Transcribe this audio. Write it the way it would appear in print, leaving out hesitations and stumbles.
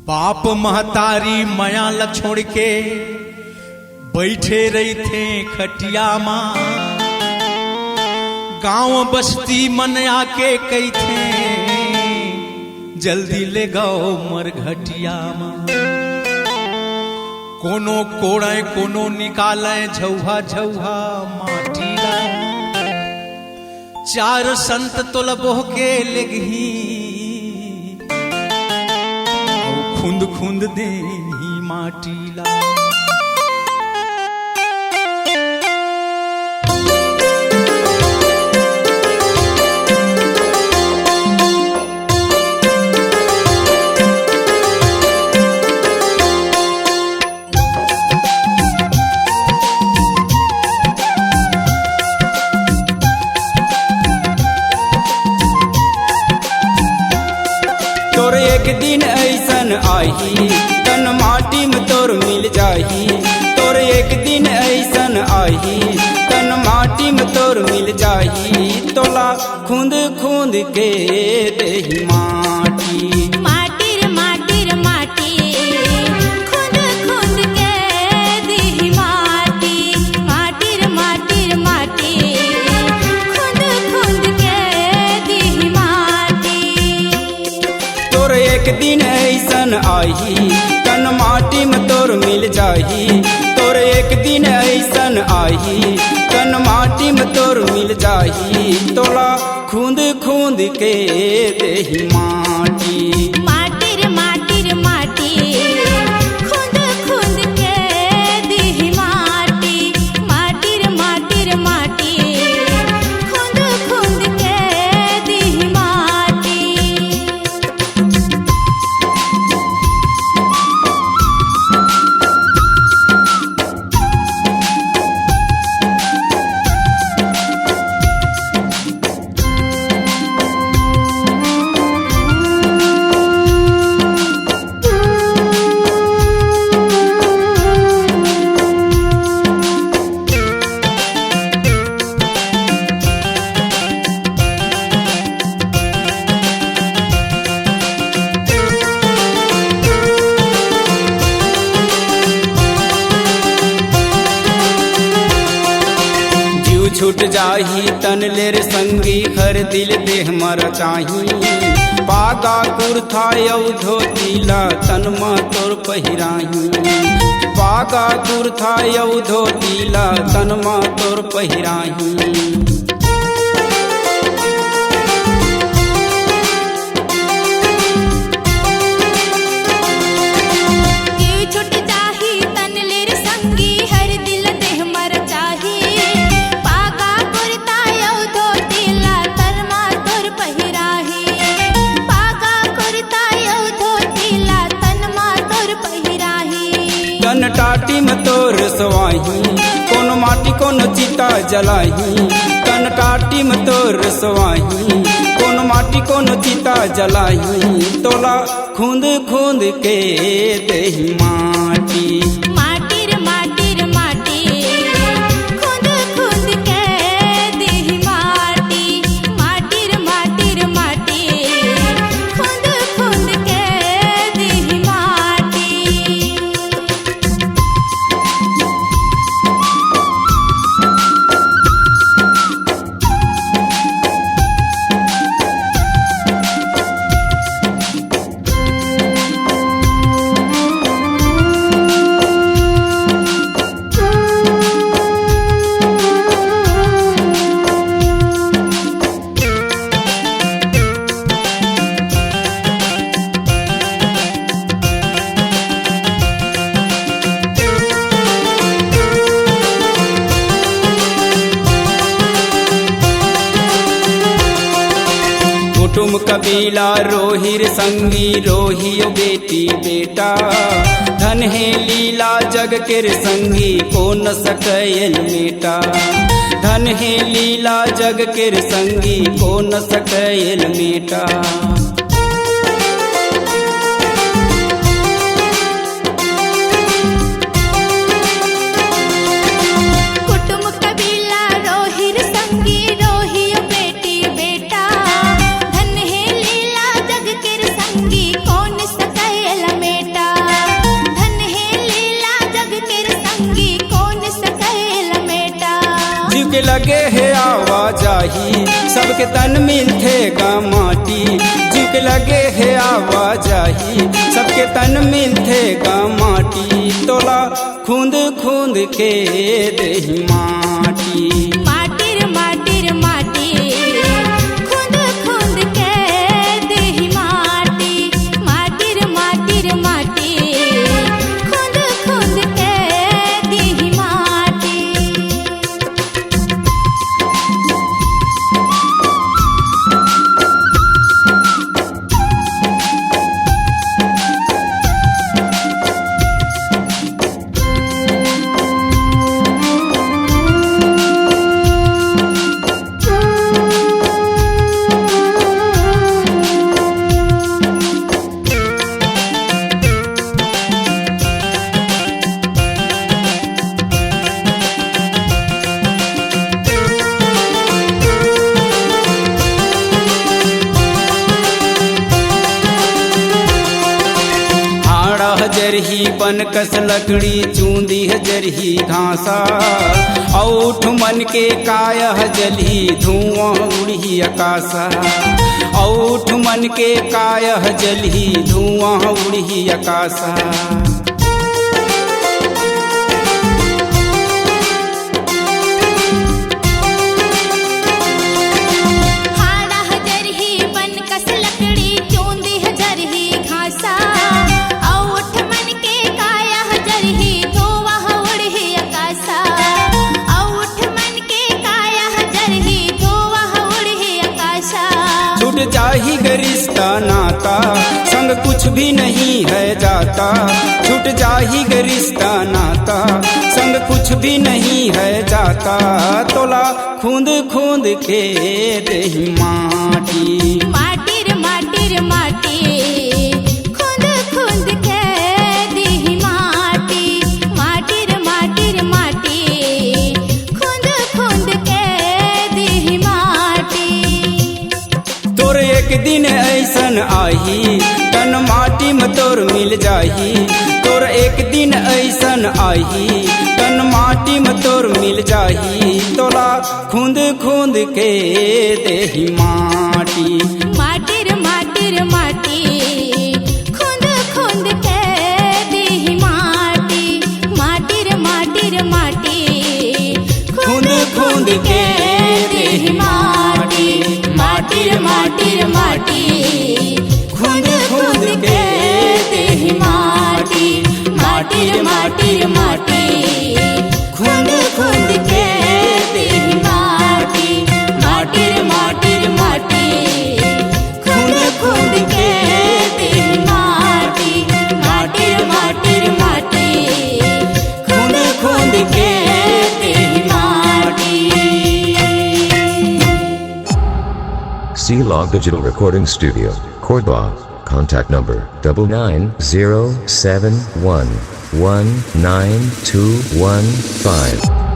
बाप महतारी माया ल छोड़ के बैठे रही थे खटिया माँ। गांव बस्ती मन आके कही थे जल्दी ले गाओ मरघटिया माँ। कोनो कोड़े कोनो निकाले झौहा झौहा माटी ला। चार संत तोलबोह के लेगही खुंद खुंद दे माटी ला। तोर एक दिन ऐसन आही तन माटी में तोर मिल जाही। तोर एक दिन ऐसन आही तन माटी में तोर मिल जाही। तोला खूंद खूंद के देही माटी। माटी रे माटी रे माटी खुद खुद के देही माटी। माटी रे माटी रे माटी खुद खुद के देही माटी। तोर एक दिन ऐसन आही तन माटी में तोर मिल जाही। तोर एक दिन ऐसन आही तन माटी में तोर मिल जाही। तोला खूंद खूंद के देही माटी। माटी रे माटी रे माटी खुद खुद के देही माटी। माटी रे माटी रे माटी खुद खुद के देही माटी। छूट जाही तन लेर संगी हर दिल देह मर चाही। पागा कुर्था यौ धोतीला तन मा तोर पहिराही। पागा कुर्था यौ धोतीला तन मा तोर पहिराही। छुट जाही तन लेर संगी हर दिल देह मर चाही। पागा कुर्ता यौ धोतीला तन मा तोर पहिराही। पागा कुर्ता यौ धोतीला तन मा तोर पहिराही। तन टाटी में तोर सवाही कोनो माटी कोनो चिता जलाही। तन टाटी में तोर सवाही कोनो माटी कोनो चिता जलाही। तोला खूंद खूंद के देही माटी। माटी रे माटी रे माटी खुद खुद के देही माटी। माटी रे माटी रे माटी खुद खुद के देही माटी। कुटुम कबीला रोहिर संगी रोहियो बेटी बेटा। धन है लीला जग केर संगी को न सकैल मेटा। धन है लीला जग केर संगी को न सकैल मेटा। कुटुम कबीला रोहिर संगी रोहियो बेटी बेटा। धन है लीला जग केर संगी कौन सकैल मेटा। सबके तन मिलथे गा माटी जिक लगे है आवाजाही सबके तन मिलथे गा माटी तोला खूंद खूंद के देही माटी माटिर माटिर माटी खुंद खुंद के देहि माटी माटिर माटिर माटी खुंद खुंद के देहि माटी जरही बनकस लकड़ी चूंदी जरही घासा औठ मन के काय जलही धुआं उड़ही आकाशा औठ मन के काय जलही धुआं उड़ही आकाशा जाही गरिश्ता नाता संग कुछ भी नहीं है जाता छूट जाही गरिश्ता नाता संग कुछ भी नहीं है जाता तोला खूंद खूंद के देही माटी माटिर माटिर माटी खुंद खुंद के देहि माटी माटिर माटिर माटी खुंद खुंद के देहि माटी तोर एक दिन ऐसन आही तन माटी में तोर मिल जाही तोर एक दिन ऐसन आही तन माटी में तोर मिल जाही तोला खूंद खूंद के देही माटी माटिर माटिर माटी खुंद खुंद के देहि माटी माटिर माटिर माटी खूंद खूंद के देही माटी माटिर माटिर माटी खुंद खुंद के देहि माटी माटिर माटिर माटी खुंद खुंद के देहि माटी माटिर माटिर माटी खुंद खुंद के देहि माटी माटिर माटिर माटी खुंद खुंद के देहि माटी C-Log Digital Recording Studio, Cordoba. Contact number 99071192115.